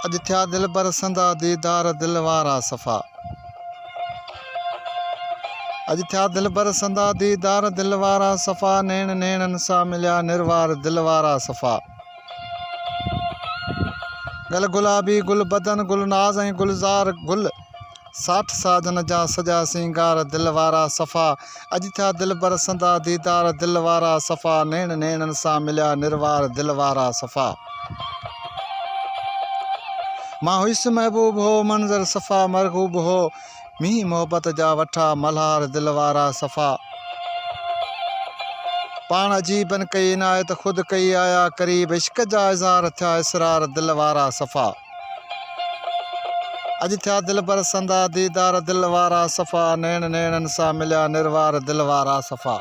अॼु थिया दिल बरसंदा दीदार दिल वारा सफ़ा। अॼु थिया दिल बरसंदा दीदार दिल वारा सफ़ा। नैण नैणनि सां मिलिया निर्वार दिल वारा सफ़ा। गल गुलाबी गुल बदन गुलनाज़ ऐं गुलज़ार गुल साठ साजन जा सजा सिंगार दिल वारा सफ़ा। अॼु थिया दिल बरसंदा दीदार दिल वारा सफ़ा। नैण नैणनि सां मिलिया निर्वार दिल वारा सफ़ा। मां हुइसि महबूब हो मंज़र सफ़ा मरगूब हो। मींह मोहब्बत जा वठा मल्हार दिल वारा सफ़ा। पाण अजीबन कई इनायत ख़ुदि कई आया क़रीब। इश्क जा इज़हार थिया इसरार दिल वारा सफ़ा। अॼु थिया दिल बरसंदा दीदार दिल वारा सफ़ा। नैण नैणनि सां मिलिया निर्वार दिल वारा सफ़ा।